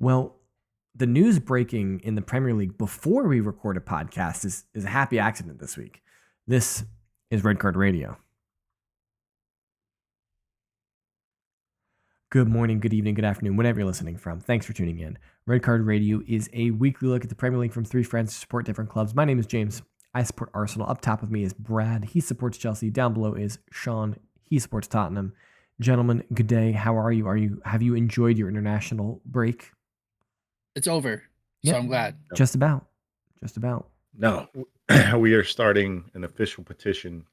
Well, the news breaking in the Premier League before we record a podcast is a happy accident this week. This is Red Card Radio. Good morning, good evening, good afternoon, whenever you're listening from. Thanks for tuning in. Red Card Radio is a weekly look at the Premier League from three friends who support different clubs. My name is James. I support Arsenal. Up top with me is Brad. He supports Chelsea. Down below is Sean. He supports Tottenham. Gentlemen, good day. How are you? Have you enjoyed your international break? It's over, so I'm glad. Just about. No, we are starting an official petition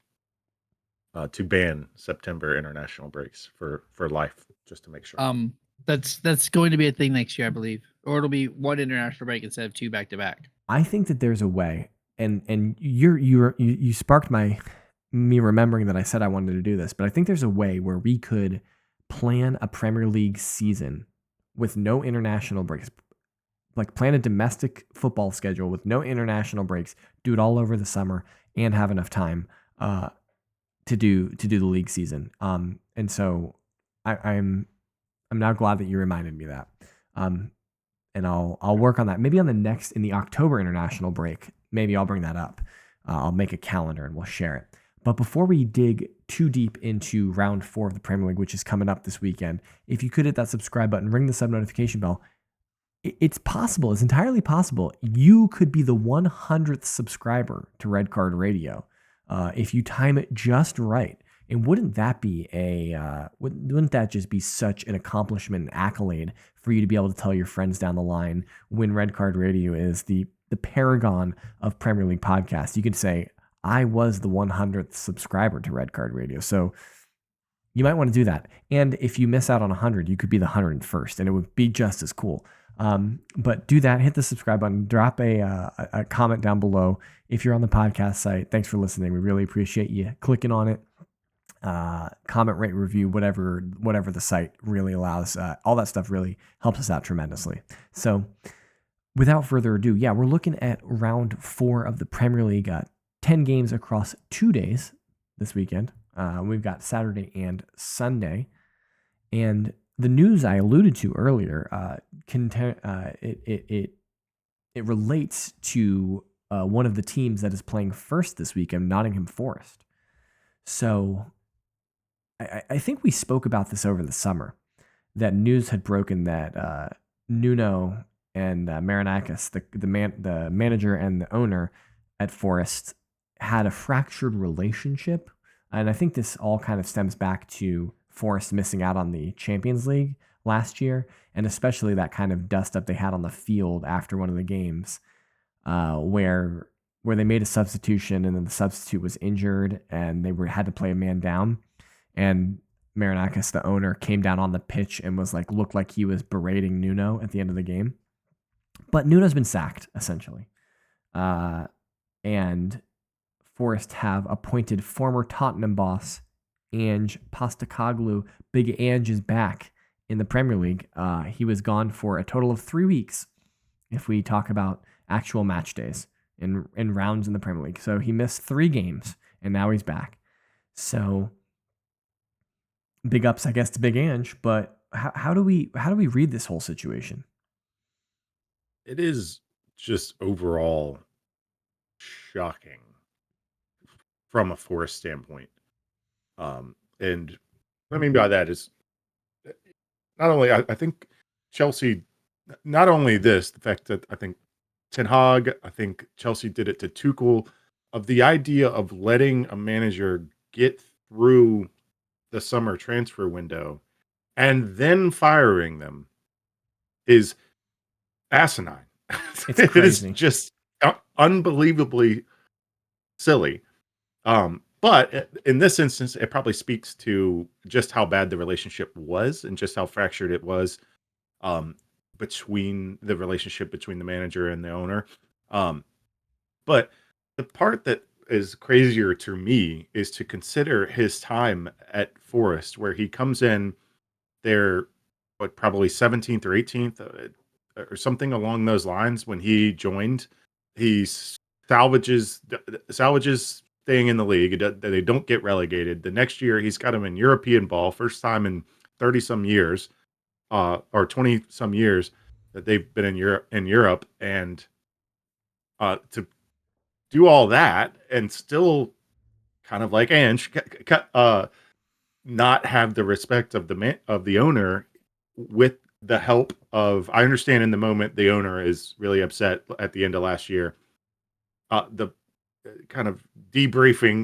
to ban September international breaks for life, just to make sure. That's going to be a thing next year, I believe, or it'll be one international break instead of two back to back. I think that there's a way, and you sparked me remembering that I said I wanted to do this, but I think there's a way where we could plan a Premier League season with no international breaks. Like plan a domestic football schedule with no international breaks, do it all over the summer, and have enough time to do the league season. And so I'm now glad that you reminded me of that. And I'll work on that. Maybe in the October international break, maybe I'll bring that up. I'll make a calendar and we'll share it. But before we dig too deep into round 4 of the Premier League, which is coming up this weekend, if you could hit that subscribe button, ring the sub notification bell. It's possible. It's entirely possible. You could be the 100th subscriber to Red Card Radio if you time it just right. And wouldn't that be wouldn't that just be such an accomplishment and accolade for you to be able to tell your friends down the line when Red Card Radio is the paragon of Premier League podcasts? You could say, I was the 100th subscriber to Red Card Radio. So you might want to do that. And if you miss out on 100, you could be the 101st, and it would be just as cool. But do that, hit the subscribe button, drop a comment down below. If you're on the podcast site, thanks for listening. We really appreciate you clicking on it. Comment, rate, review, whatever the site really allows. All that stuff really helps us out tremendously. So without further ado, we're looking at round 4 of the Premier League, 10 games across 2 days this weekend. We've got Saturday and Sunday, and the news I alluded to earlier, it relates to one of the teams that is playing first this weekend, Nottingham Forest. So I think we spoke about this over the summer, that news had broken that Nuno and Marinakis, the manager and the owner at Forest, had a fractured relationship. And I think this all kind of stems back to Forest missing out on the Champions League last year, and especially that kind of dust up they had on the field after one of the games where they made a substitution and then the substitute was injured and they had to play a man down, and Marinakis, the owner, came down on the pitch and looked like he was berating Nuno at the end of the game. But Nuno's been sacked, essentially. And Forest have appointed former Tottenham boss Ange Postecoglou. Big Ange is back in the Premier League. He was gone for a total of 3 weeks, if we talk about actual match days in rounds in the Premier League. So he missed 3 games, and now he's back. So big ups, I guess, to Big Ange. But how do we read this whole situation? It is just overall shocking from a Forest standpoint. And what I mean by that is not only I think Chelsea, not only this, the fact that I think Ten Hag, I think Chelsea did it to Tuchel, of the idea of letting a manager get through the summer transfer window and then firing them is asinine. It's It is crazy. just unbelievably silly. But in this instance, it probably speaks to just how bad the relationship was and just how fractured it was between the relationship between the manager and the owner. But the part that is crazier to me is to consider his time at Forest, where he comes in there, probably 17th or 18th or something along those lines when he joined. He salvages staying in the league. They don't get relegated. The next year, he's got him in European ball, first time in 30 some years, or 20 some years. that they've been in Europe, and to do all that and still kind of like Ange, not have the respect of the owner with the help of. I understand in the moment the owner is really upset at the end of last year. The kind of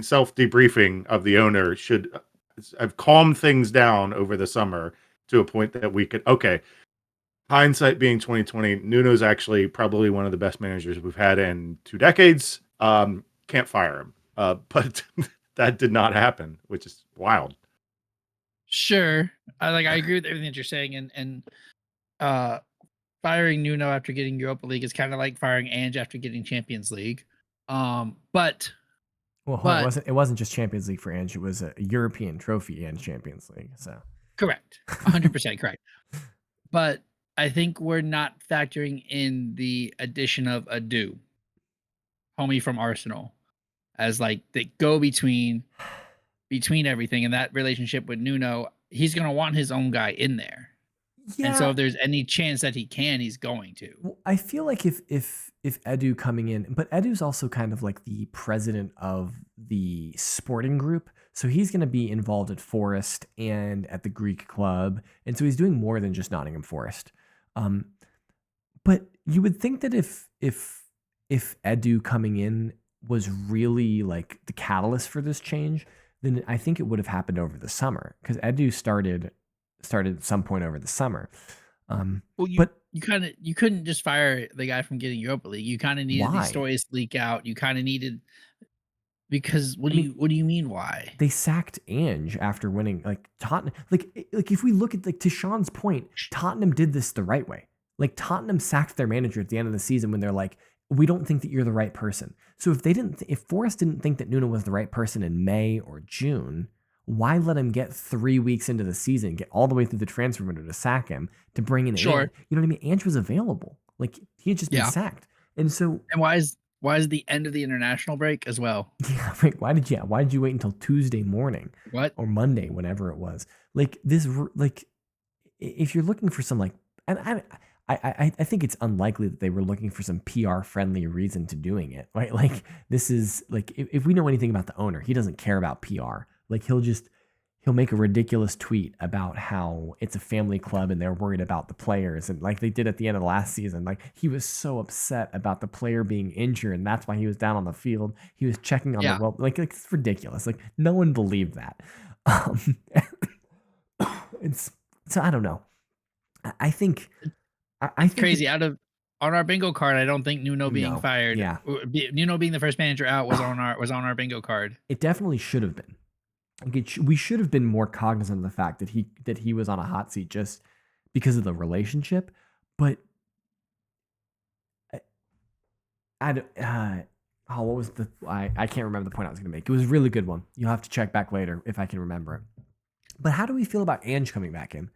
self debriefing of the owner should have calmed things down over the summer to a point that we could, okay, hindsight being 2020, Nuno's actually probably one of the best managers we've had in 2 decades. Can't fire him. But that did not happen, which is wild. Sure. I agree with everything that you're saying, and firing Nuno after getting Europa League is kind of like firing Ange after getting Champions League. But Well, hold on, it wasn't just Champions League for Ange. It was a European trophy and Champions League. So correct. 100% correct. But I think we're not factoring in the addition of Adu, homie from Arsenal, as like the go between everything, and that relationship with Nuno. He's gonna want his own guy in there. yeah. And so if there's any chance that he can, he's going to. Well, I feel like if Edu coming in, but Edu's also kind of like the president of the sporting group, so he's going to be involved at Forest and at the Greek club, and so he's doing more than just Nottingham Forest. But you would think that if Edu coming in was really like the catalyst for this change, then I think it would have happened over the summer, because Edu started at some point over the summer. Well, but you couldn't just fire the guy from getting Europa League. You kind of needed Why? these stories to leak out. You kind of needed, because what do you mean why? They sacked Ange after winning, like Tottenham. Like if we look at, like, to Sean's point, Tottenham did this the right way. Like Tottenham sacked their manager at the end of the season when they're like, we don't think that you're the right person. So if Forrest didn't think that Nuno was the right person in May or June, why let him get 3 weeks into the season, get all the way through the transfer window to sack him, to bring in Sure. Ange? You know what I mean? Ange was available. Like he had just been sacked. And so, and why is the end of the international break as well? yeah, like why did you wait until Tuesday morning? What? Or Monday, whenever it was? Like this, like if you're looking for some, like, and I think it's unlikely that they were looking for some PR friendly reason to doing it, right? Like this is like, if we know anything about the owner, he doesn't care about PR. Like he'll make a ridiculous tweet about how it's a family club and they're worried about the players, and like they did at the end of the last season, like he was so upset about the player being injured and that's why he was down on the field. He was checking on the rope. Like it's ridiculous. Like no one believed that. So I don't know. I think crazy. On our bingo card, I don't think Nuno being fired. Yeah. Nuno being the first manager out was on our bingo card. It definitely should have been. We should have been more cognizant of the fact that he was on a hot seat just because of the relationship. But what was I can't remember the point I was going to make. It was a really good one. You'll have to check back later if I can remember it. But how do we feel about Ange coming back in?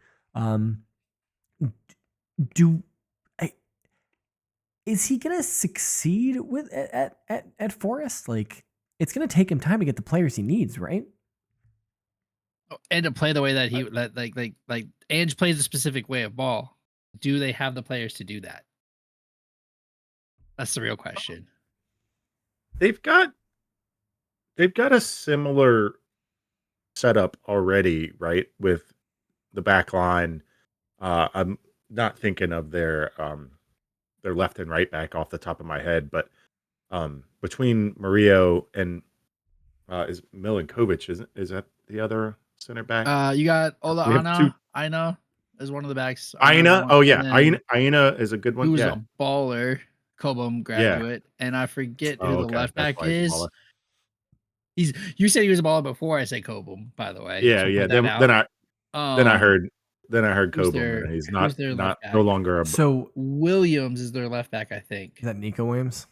Is he going to succeed at Forest? Like it's going to take him time to get the players he needs, right? And to play the way that he like Ange plays a specific way of ball. Do they have the players to do that? That's the real question. They've got a similar setup already, right? With the back line. I'm not thinking of their left and right back off the top of my head, but between Murillo and is Milinkovic, is that the other center back? You got Ola We have two- Aina is one of the backs. Aina, oh yeah, Aina is a good one. Who's Yeah, a baller, Cobham graduate, and I forget who the left back is. You said he was a baller before I said Cobham, by the way. Yeah, so yeah. Then I heard who's Cobham, and he's not left back? no longer a. So Williams is their left back, I think. Is that Nico Williams?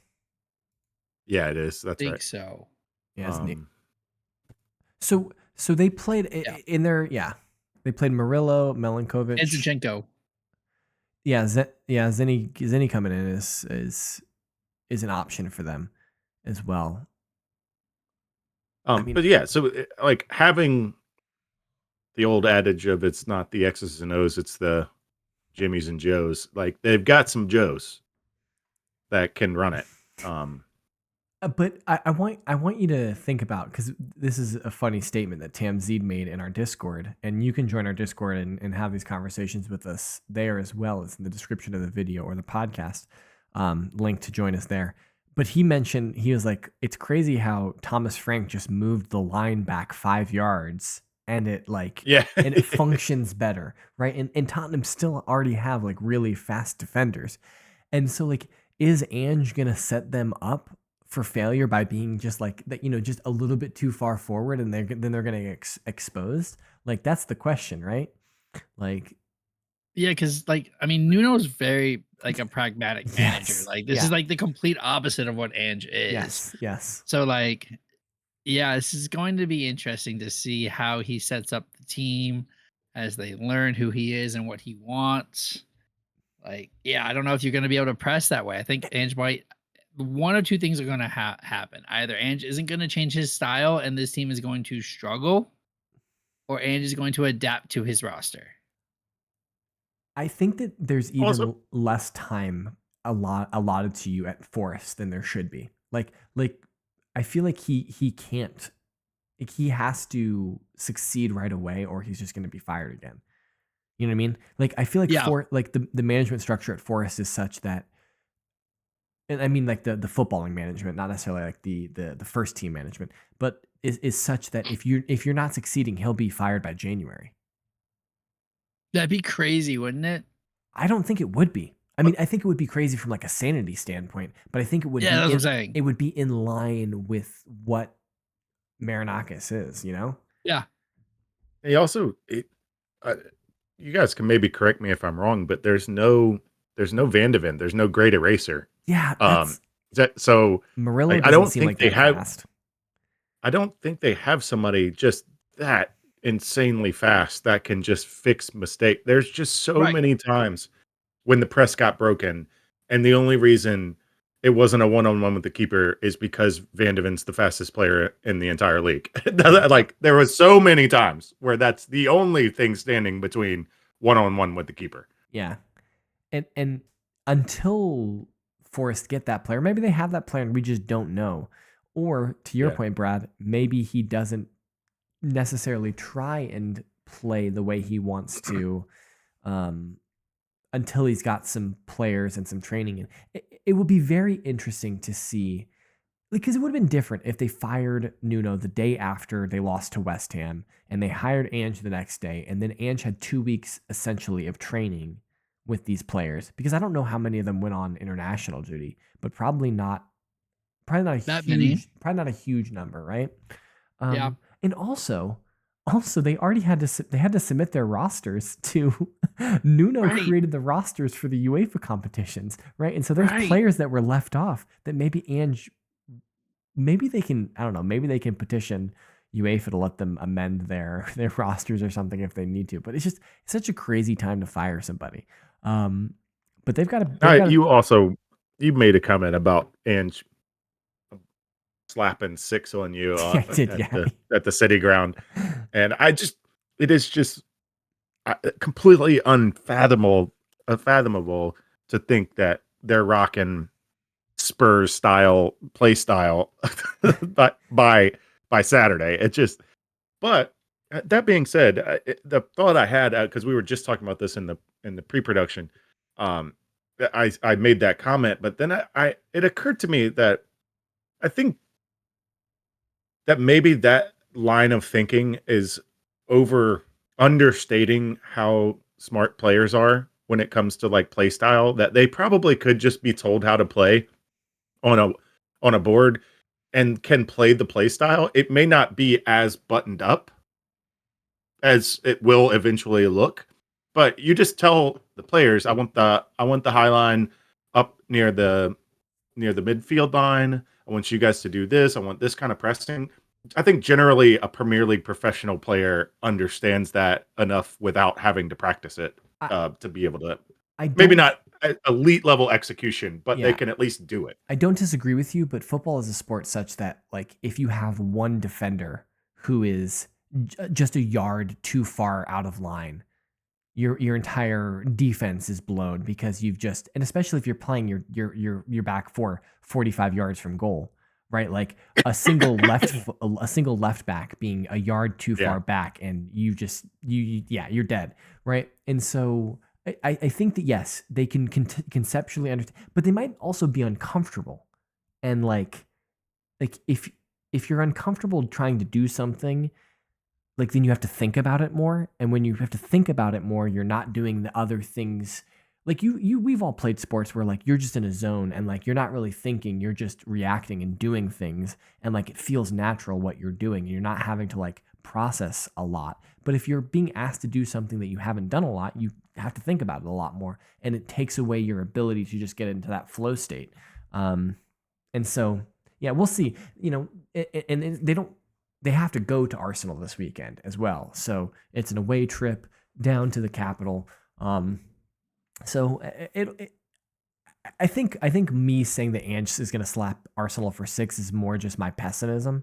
Yeah, it is. That's I right. think so. Yeah. So they played in their They played Murillo, Milinkovic, and Zinchenko. Yeah, Zenny coming in is an option for them as well. But yeah, so like having the old adage of it's not the X's and O's, it's the Jimmys and Joes. Like they've got some Joes that can run it. But I want you to think about, because this is a funny statement that Tam Zeed made in our Discord, and you can join our Discord and have these conversations with us there as well as in the description of the video or the podcast link to join us there. But he mentioned, he was like, it's crazy how Thomas Frank just moved the line back 5 yards and it and it functions better, right? And Tottenham still already have like really fast defenders. And so like, is Ange gonna set them up for failure by being just like that, just a little bit too far forward, and then they're gonna get exposed? Like that's the question, right? Like, yeah, because Nuno's very like a pragmatic manager. yes, Like this is like the complete opposite of what Ange is. yes. So like, yeah, this is going to be interesting to see how he sets up the team as they learn who he is and what he wants. Like, yeah, I don't know if you're going to be able to press that way. I think Ange might. One or two things are going to happen. Either Ange isn't going to change his style and this team is going to struggle, or Ange is going to adapt to his roster. I think that there's even Also- less time allotted to you at Forest than there should be. Like I feel like he can't. Like he has to succeed right away, or he's just going to be fired again. You know what I mean? Like I feel like Yeah. the management structure at Forest is such that, and I mean like the footballing management, not necessarily like the first team management, but is such that if you're not succeeding, he'll be fired by January. That'd be crazy, wouldn't it? I don't think it would be. I mean, I think it would be crazy from like a sanity standpoint, but I think it would Yeah, be that's what I'm saying. it would be in line with what Marinakis is, you know? Yeah. He also, you guys can maybe correct me if I'm wrong, but there's no Van de Ven, there's no great eraser. Yeah, that's So Murillo like, doesn't I don't seem think like they that have. fast. I don't think they have somebody just that insanely fast that can just fix mistake. There's just so Right. many times when the press got broken, and the only reason it wasn't a one-on-one with the keeper is because Van de Ven's the fastest player in the entire league. Like there was so many times where that's the only thing standing between one-on-one with the keeper. Yeah. And until Forest get that player, maybe they have that player and we just don't know. Or to your Yeah. point, Brad, maybe he doesn't necessarily try and play the way he wants to until he's got some players and some training. And it would be very interesting to see, because it would have been different if they fired Nuno the day after they lost to West Ham and they hired Ange the next day, and then Ange had 2 weeks essentially of training with these players, because I don't know how many of them went on international duty, but probably not That many. probably not a huge number, right? Yeah. And also they already had to submit their rosters to Nuno. Right. Created the rosters for the UEFA competitions, right? And so there's Right. players that were left off that maybe Ange, maybe they can, I don't know, maybe they can petition UEFA to let them amend their rosters or something if they need to. But it's such a crazy time to fire somebody. But they've got to. You made a comment about Ange slapping 6 on you I did, at the city ground, and it is just completely unfathomable to think that they're rocking Spurs style play style by Saturday. It just, but that being said, the thought I had, because we were just talking about this in the pre-production, I made that comment, but then it occurred to me that I think that maybe that line of thinking is understating how smart players are when it comes to like play style, that they probably could just be told how to play on a board and can play the play style. It may not be as buttoned up as it will eventually look, but you just tell the players, I want the high line up near the midfield line. I want you guys to do this. I want this kind of pressing. I think generally a Premier League professional player understands that enough without having to practice it to be able to. Maybe not elite level execution, but they can at least do it. I don't disagree with you, but football is a sport such that, like, if you have one defender who is just a yard too far out of line, your entire defense is blown because you've just, and especially if you're playing your back 45 yards from goal, right? Like a single left back being a yard too Yeah. far back, and you're dead, right? And so I think that yes, they can conceptually understand, but they might also be uncomfortable, and like if you're uncomfortable trying to do something, like then you have to think about it more, and when you have to think about it more, you're not doing the other things. Like we've all played sports where like you're just in a zone and like you're not really thinking, you're just reacting and doing things, and like it feels natural what you're doing, and you're not having to like process a lot. But if you're being asked to do something that you haven't done a lot, you have to think about it a lot more, and it takes away your ability to just get into that flow state. And so yeah, we'll see. And they have to go to Arsenal this weekend as well. So it's an away trip down to the capital. So I think me saying that Ange is going to slap Arsenal for 6 is more just my pessimism,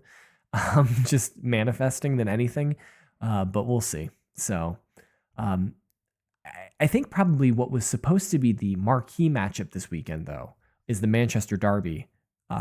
just manifesting than anything. But we'll see. So I think probably what was supposed to be the marquee matchup this weekend, though, is the Manchester Derby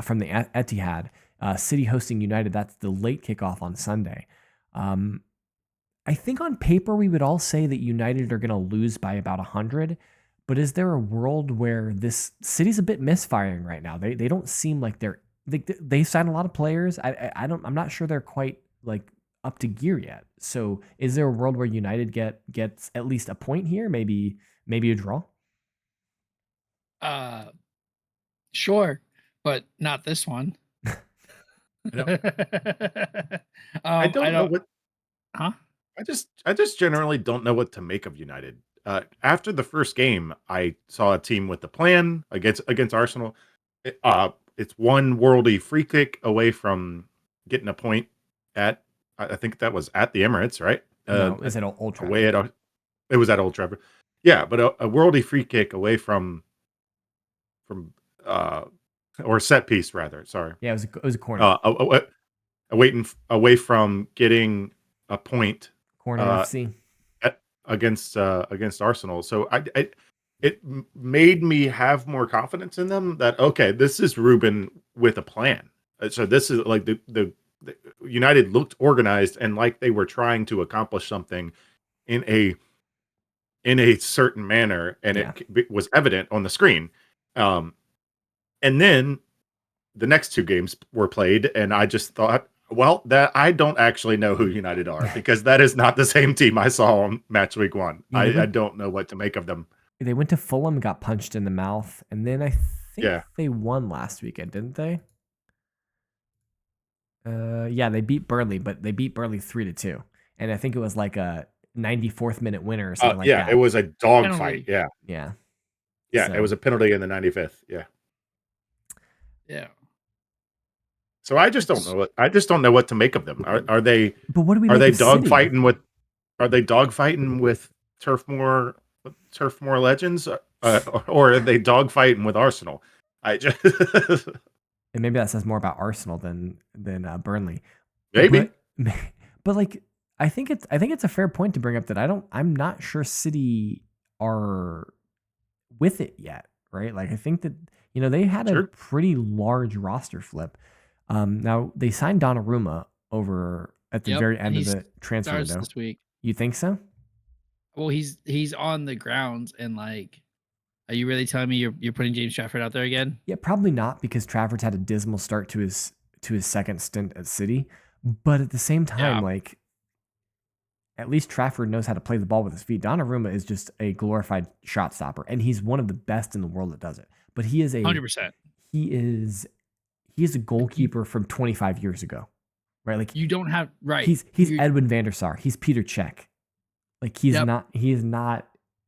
from the Etihad. City hosting United. That's the late kickoff on Sunday. I think on paper we would all say that United are going to lose by about 100. But is there a world where this City's a bit misfiring right now? They don't seem like they signed a lot of players. I'm not sure they're quite like up to gear yet. So is there a world where United gets at least a point here? Maybe a draw? Sure, but not this one. I don't know what. Huh? I just generally don't know what to make of United. After the first game, I saw a team with a plan against Arsenal. It's one worldy free kick away from getting a point at. I think that was at the Emirates, right? No, is it Old Trafford? Away at it was at Old Trafford. Yeah, but a worldy free kick away from uh or set piece rather. Sorry. Yeah, it was a corner. Away from getting a point Corner FC. Against Arsenal. So it made me have more confidence in them that okay, this is Ruben with a plan. So this is like the United looked organized and like they were trying to accomplish something in a certain manner, and it was evident on the screen. And then the next 2 games were played, and I just thought, well, that I don't actually know who United are because that is not the same team I saw on match week 1. I don't know what to make of them. They went to Fulham, got punched in the mouth, and then I think they won last weekend, didn't they? Yeah, they beat Burnley, but they beat Burnley 3-2, and I think it was like a 94th minute winner or something like that. Yeah, it was a dogfight. Yeah. It was a penalty in the 95th. Yeah. So I just don't know what to make of them. Are they? But what do we? Are they dogfighting with? Are they dogfighting with Turf Moor legends, or are they dogfighting with Arsenal? I just and maybe that says more about Arsenal than Burnley. Maybe, but like I think it's a fair point to bring up that I'm not sure City are with it yet, right? Like I think that they had a pretty large roster flip. Now they signed Donnarumma over at the very end of the transfer window this week. You think so? Well, he's on the grounds, and like, are you really telling me you're putting James Trafford out there again? Yeah, probably not, because Trafford's had a dismal start to his second stint at City. But at the same time, like, at least Trafford knows how to play the ball with his feet. Donnarumma is just a glorified shot stopper, and he's one of the best in the world that does it. But he is 100%. He is a goalkeeper from 25 years ago, right? Like you don't have He's Edwin van der Sar. He's Peter Cech. Like he is not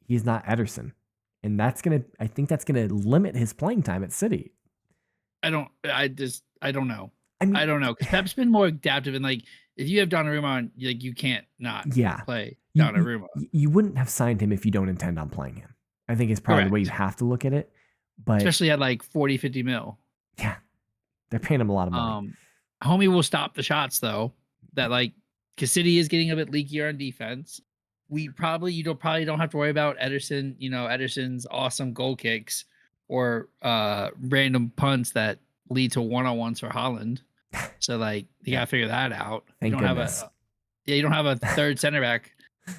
Ederson, and I think that's gonna limit his playing time at City. I don't know. I don't know, because Pep's been more adaptive, and like if you have Donnarumma on, like you can't not play Donnarumma. You wouldn't have signed him if you don't intend on playing him. I think it's probably the way you have to look at it. But especially at like 40-50 mil. Yeah. They're paying him a lot of money. Homie will stop the shots though. That like, because City is getting a bit leakier on defense. you probably don't have to worry about Ederson's awesome goal kicks or random punts that lead to one-on-ones for Haaland. So like you gotta figure that out. Thank you don't goodness. you don't have a third center back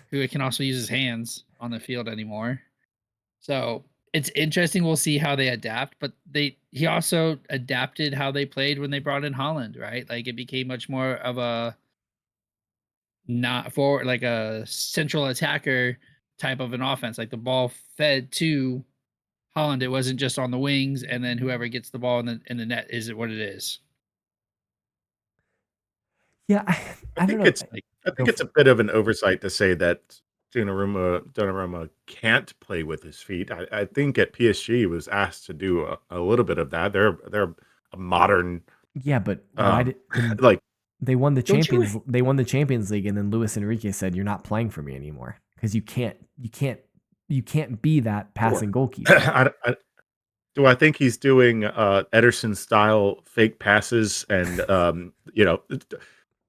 who can also use his hands on the field anymore. So it's interesting. We'll see how they adapt, but he also adapted how they played when they brought in Haaland, right? Like it became much more of a not for like a central attacker type of an offense. Like the ball fed to Haaland. It wasn't just on the wings, and then whoever gets the ball in the net is it what it is. Yeah, I don't know. I think it's a bit of an oversight to say that Donnarumma can't play with his feet. I think at PSG he was asked to do a little bit of that. They're a modern. Yeah, but why did like they won the Champions? They won the Champions League, and then Luis Enrique said, "You're not playing for me anymore because you can't be that passing goalkeeper." Do I think he's doing Ederson style fake passes and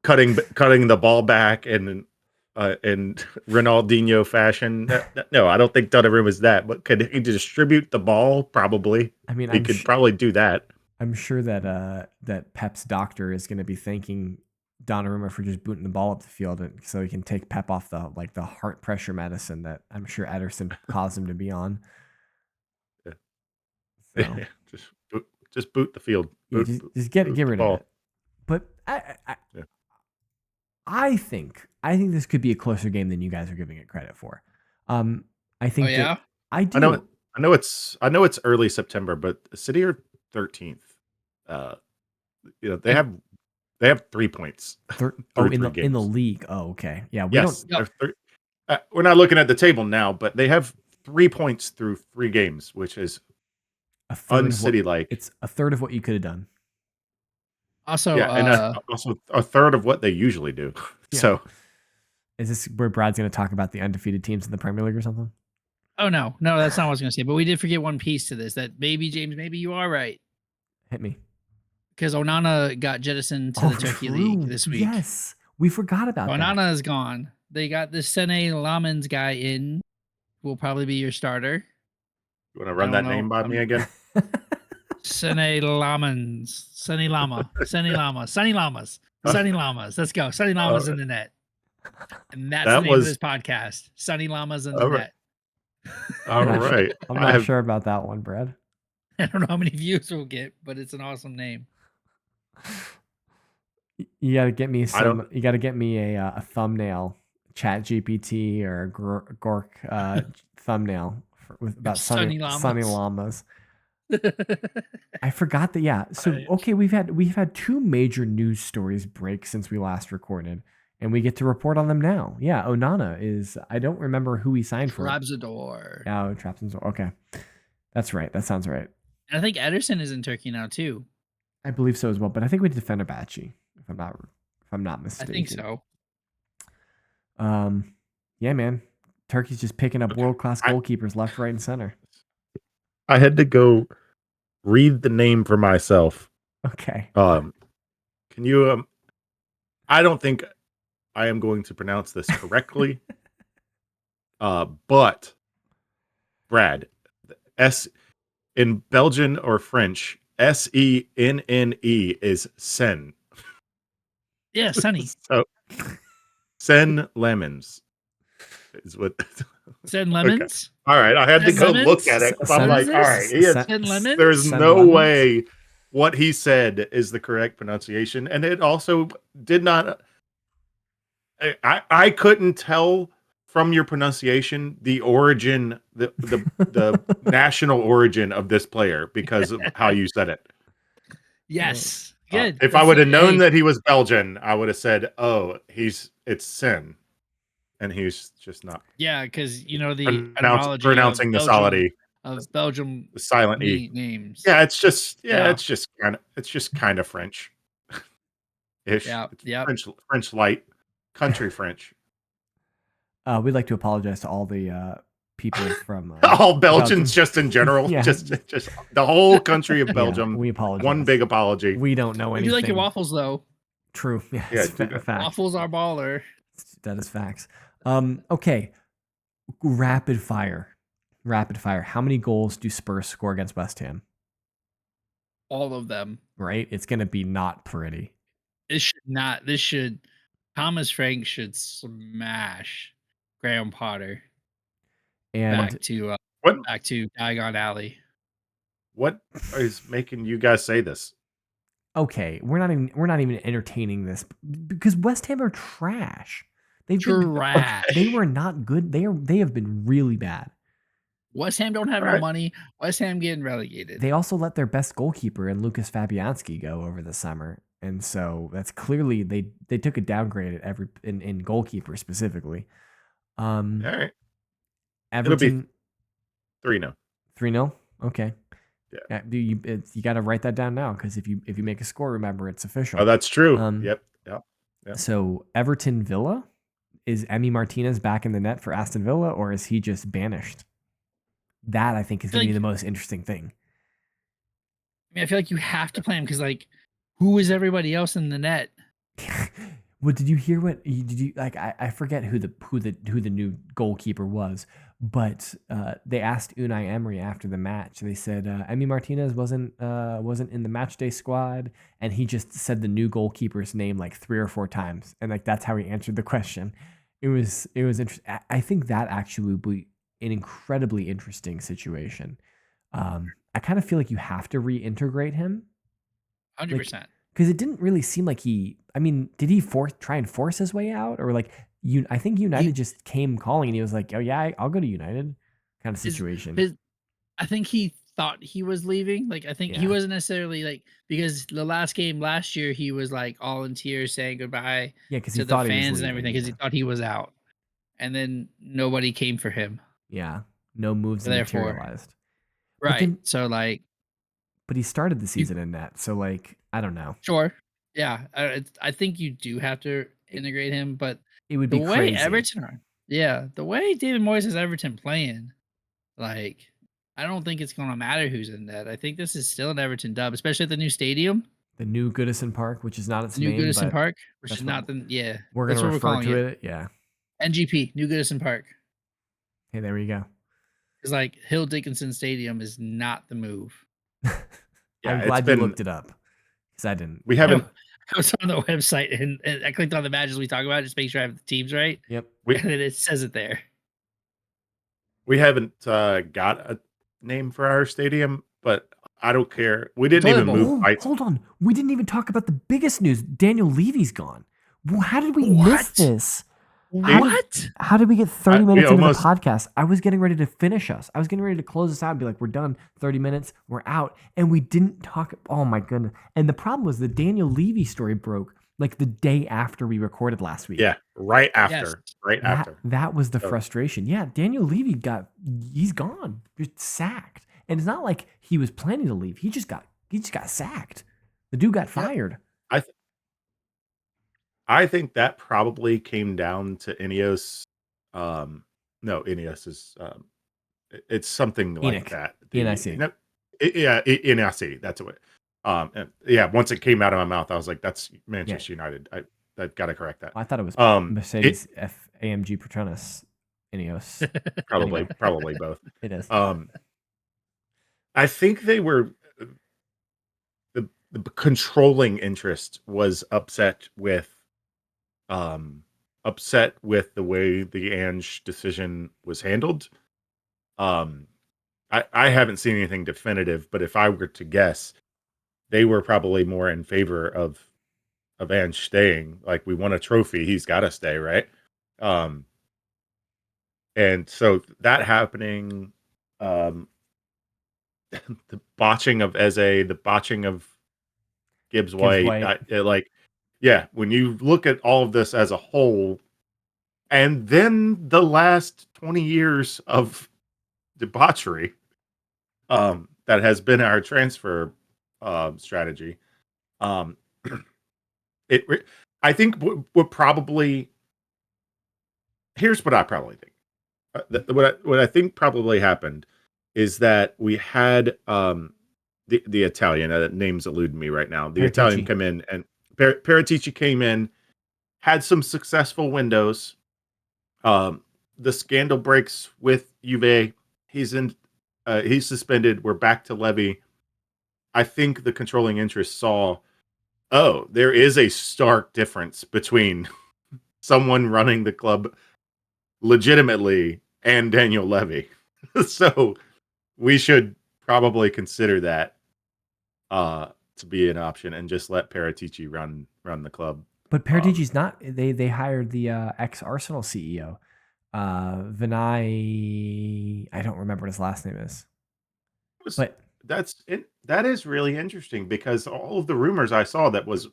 cutting the ball back and Ronaldinho fashion? No, I don't think Donnarumma is that. But could he distribute the ball? Probably. I mean, he could probably do that. I'm sure that that Pep's doctor is going to be thanking Donnarumma for just booting the ball up the field, so he can take Pep off the heart pressure medicine that I'm sure Ederson caused him to be on. So. just boot the field. Just get rid of it. But I think this could be a closer game than you guys are giving it credit for. I think. I do. I know it's early September, but City are 13th. They have 3 points. In the league. Oh, okay. Yeah, we're not looking at the table now, but they have 3 points through 3 games, which is un-City-like. It's a third of what you could have done. Also, and also a third of what they usually do. Yeah. So, is this where Brad's going to talk about the undefeated teams in the Premier League or something? Oh no, that's not what I was going to say. But we did forget one piece to this. That maybe James, maybe you are right. Hit me. Because Onana got jettisoned to the Turkey League this week. Yes, we forgot about that. Onana is gone. They got this Sene Lamens guy in. Will probably be your starter. You want to run that name by me again? Sene Lamens. Sunny Lama. Sunny Lamas. Sunny Lamas. Sunny Lamas. Let's go. Sunny Lamas in the net. And that's the name of this podcast. Sunny Lamas in the net. All right. I'm not sure about that one, Brad. I don't know how many views we'll get, but it's an awesome name. You gotta get me some. You gotta get me a thumbnail, Chat GPT or a Gork thumbnail about Sunny Llamas. I forgot that. Yeah. So okay, we've had 2 major news stories break since we last recorded, and we get to report on them now. Yeah, Onana is. I don't remember who he signed for. Trabzonspor. Yeah, Trabzonspor. Okay, that's right. That sounds right. I think Ederson is in Turkey now too. I believe so as well, but I think we did Fenerbahce, if I'm not mistaken. I think so. Yeah, man. Turkey's just picking up world-class goalkeepers left, right, and center. I had to go read the name for myself. Okay. Can you I don't think I am going to pronounce this correctly. But Brad, in Belgian or French, SENNE is Sen. Yeah, Sunny. So Sen Lemons is what. Sen Lemons? Okay. All right, I had to go look at it. I'm like, all right, there's no way what he said is the correct pronunciation, and it also did not. I couldn't tell from your pronunciation the origin, the national origin of this player because of how you said it. Yes, good. If I would have known that he was Belgian, I would have said, "Oh, it's Sen," and he's just not. Yeah, because the pronouncing the solid of Belgium, the silent E names. Yeah, it's just kind of French. Ish. Yeah. French light, country French. We'd like to apologize to all the people from all Belgians just in general, just the whole country of Belgium. We apologize. One big apology. We don't know anything. You like your waffles though? True. Facts. Waffles are baller. That is facts. Okay. Rapid fire. How many goals do Spurs score against West Ham? All of them. Right? It's going to be not pretty. Thomas Frank should smash Graham Potter And What back to Diagon Alley. what is making you guys say this? okay, we're not even entertaining this because West Ham are trash. Trash. They were not good. They have been really bad. West Ham don't have no money. West Ham getting relegated. They also let their best goalkeeper and Lucas Fabianski go over the summer, and so that's clearly they took a downgrade at in goalkeeper specifically. All right, Everton 3-0. 3-0. Okay. Yeah. You got to write that down now because if you make a score, remember it's official. Oh, that's true. Yep. So Everton Villa, is Emi Martinez back in the net for Aston Villa, or is he just banished? That I think is going to be the most interesting thing. I mean, I feel like you have to play him because, like, who is everybody else in the net? Well, did you hear did you like? I forget who the new goalkeeper was, but they asked Unai Emery after the match. They said Emi Martinez wasn't in the match day squad, and he just said the new goalkeeper's name like 3 or 4 times, and like that's how he answered the question. It was interesting. I think that actually would be an incredibly interesting situation. I kind of feel like you have to reintegrate him. 100%. Because it didn't really seem like did he try and force his way out? Or like, I think United just came calling and he was like, oh yeah, I'll go to United kind of situation. I think he thought he was leaving. Like, I think he wasn't necessarily like, because the last game last year, he was like all in tears saying goodbye to the fans and everything because he thought he was out. And then nobody came for him. Yeah. No moves materialized. Right. So like, but he started the season in net. So like, I don't know. Sure. Yeah. I think you do have to integrate him, but it would be crazy. The way David Moyes has Everton playing, like, I don't think it's going to matter who's in that. I think this is still an Everton dub, especially at the new stadium. The new Goodison Park, which is not its name. New Goodison Park, which is not we're going to refer to it. Yeah. NGP, New Goodison Park. Hey, there you go. It's like Hill Dickinson Stadium is not the move. I'm glad you looked it up because I didn't. We haven't. I was on the website and I clicked on the matches we talk about, just make sure I have the teams right. Yep. And then it says it there. We haven't got a name for our stadium, but I don't care. We didn't even move. Hold on. We didn't even talk about the biggest news. Daniel Levy's gone. How did we miss this? How did we get 30 minutes into the podcast? I was getting ready to finish us. I was getting ready to close us out and be like, we're done. 30 minutes, we're out. And we didn't talk. Oh my goodness. And the problem was the Daniel Levy story broke like the day after we recorded last week. Yeah, right after. After. That was the frustration. Yeah, Daniel Levy he's gone. He's sacked. And it's not like he was planning to leave. He just got sacked. The dude got fired. I think that probably came down to Ineos. No, Ineos is it's something like that. ENIC. ENIC. That's what. Once it came out of my mouth, I was like, "That's Manchester United." I got to correct that. I thought it was Mercedes AMG Petronas Ineos. Probably both. It is. I think they were the controlling interest was upset with the way the Ange decision was handled. I haven't seen anything definitive, but if I were to guess, they were probably more in favor of Ange staying. Like, we won a trophy, he's got to stay, right? And so that happening, the botching of Eze, the botching of Gibbs White. When you look at all of this as a whole, and then the last 20 years of debauchery that has been our transfer strategy, I think what probably, here's what I probably think. What I think probably happened is that we had the Italian, that name's eluding me right now. The Italian come in, and Paratici came in, had some successful windows, The scandal breaks with Juve. He's suspended. We're back to Levy. I think the controlling interest saw, oh, there is a stark difference between someone running the club legitimately and Daniel Levy. So we should probably consider that to be an option and just let Paratici run the club. But Paratici's not. They hired the ex Arsenal CEO, Vinay. I don't remember what his last name is. But that is really interesting because all of the rumors I saw that was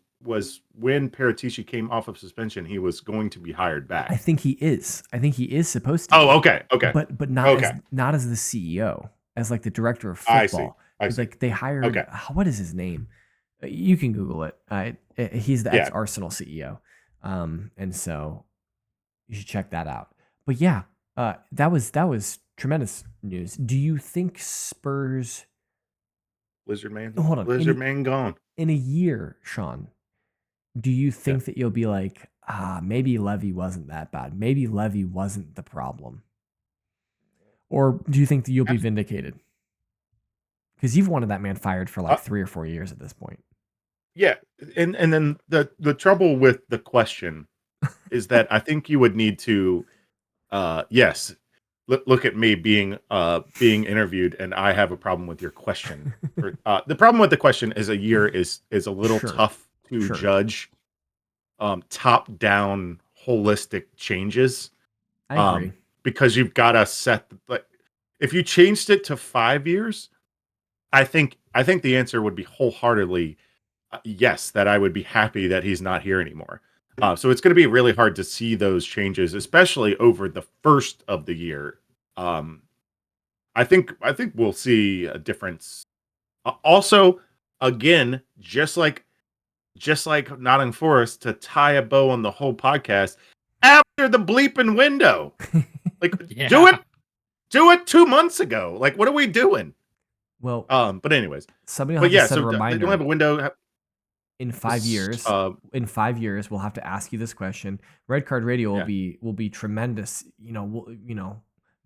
when Paratici came off of suspension, he was going to be hired back. I think he is. I think he is supposed to. Oh, okay. But not as the CEO, as like the director of football. I see. Like they hired. What is his name? You can Google it. He's the ex Arsenal CEO, and so you should check that out. But yeah, that was tremendous news. Do you think Spurs? Lizard Man. Hold on. Lizard Man gone. In a year, Sean, do you think that you'll be like, maybe Levy wasn't that bad? Maybe Levy wasn't the problem? Or do you think that you'll be vindicated? Because you've wanted that man fired for like 3 or 4 years at this point. Yeah. And then the trouble with the question is that I think you would need to, yes, look at me being interviewed, and I have a problem with your question. The problem with the question is a year is a little tough to judge. Top down holistic changes. I agree. Because you've got to set. Like, if you changed it to 5 years, I think the answer would be wholeheartedly yes. That I would be happy that he's not here anymore. So it's going to be really hard to see those changes, especially over the first of the year. I think we'll see a difference. Also, again, just like Nottingham Forest, to tie a bow on the whole podcast, after the bleeping window, like do it 2 months ago. Like, what are we doing? Well, but anyways, somebody will have to set a reminder. They don't have a window. In 5 years, we'll have to ask you this question. Red Card Radio will be tremendous.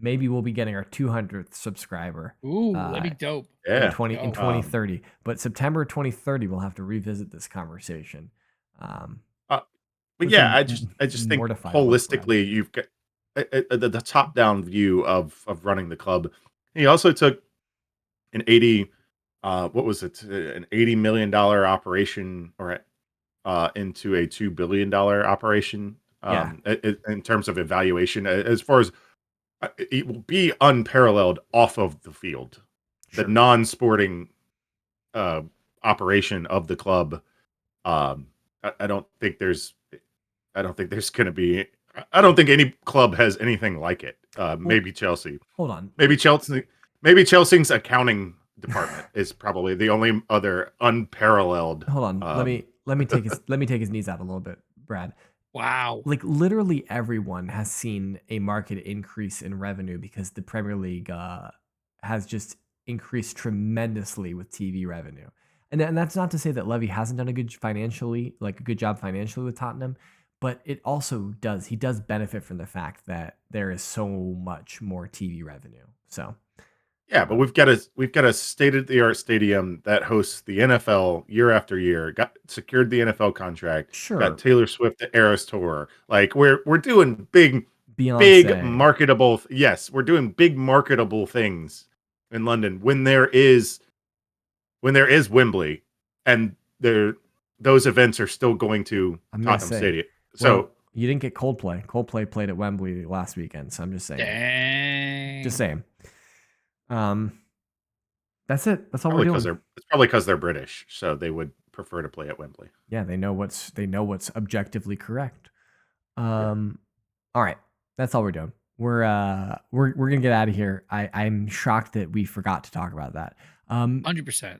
Maybe we'll be getting our 200th subscriber. Ooh, that'd be dope. In 2030. But September 2030, we'll have to revisit this conversation. But yeah, I just think holistically, you've got the top down view of running the club. He also took an $80 million operation into a $2 billion operation in terms of evaluation. As far as it will be unparalleled off of the field, the non-sporting operation of the club. I don't think there's going to be. I don't think any club has anything like it. Maybe Chelsea. Hold on. Maybe Chelsea's accounting department is probably the only other unparalleled. Hold on. Let me take his knees out a little bit, Brad. Wow. Like literally everyone has seen a market increase in revenue because the Premier League has just increased tremendously with TV revenue. And that's not to say that Levy hasn't done a good job financially with Tottenham, but it also does. He does benefit from the fact that there is so much more TV revenue. So yeah, but we've got a state-of-the-art stadium that hosts the NFL year after year. Secured the NFL contract. Sure. Got Taylor Swift the Eras Tour. Like we're doing big marketable. Yes, we're doing big marketable things in London when there is Wembley, and those events are still going to Tottenham Stadium. So you didn't get Coldplay. Coldplay played at Wembley last weekend. So I'm just saying. Dang. Just saying. That's it. That's all we're doing. It's probably because they're British, so they would prefer to play at Wembley. Yeah, they know what's objectively correct. All right, that's all we're doing. We're gonna get out of here. I'm shocked that we forgot to talk about that. 100%.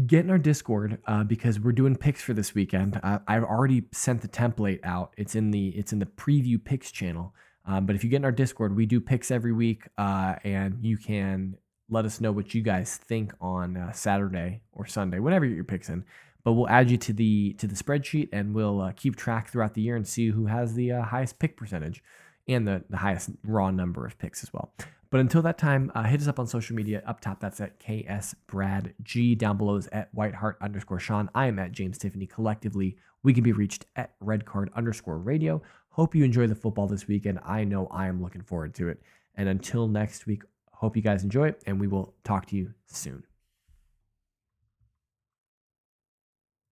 Get in our Discord because we're doing picks for this weekend. I've already sent the template out. It's in the preview picks channel. But if you get in our Discord, we do picks every week, and you can let us know what you guys think on Saturday or Sunday, whenever your picks in. But we'll add you to the spreadsheet, and we'll keep track throughout the year and see who has the highest pick percentage. and the highest raw number of picks as well. But until that time, hit us up on social media. Up top, that's at KSBradG. Down below is at Whiteheart_Sean. I am at James Tiffany. Collectively, we can be reached at Redcard_Radio. Hope you enjoy the football this weekend. I know I am looking forward to it. And until next week, hope you guys enjoy it, and we will talk to you soon.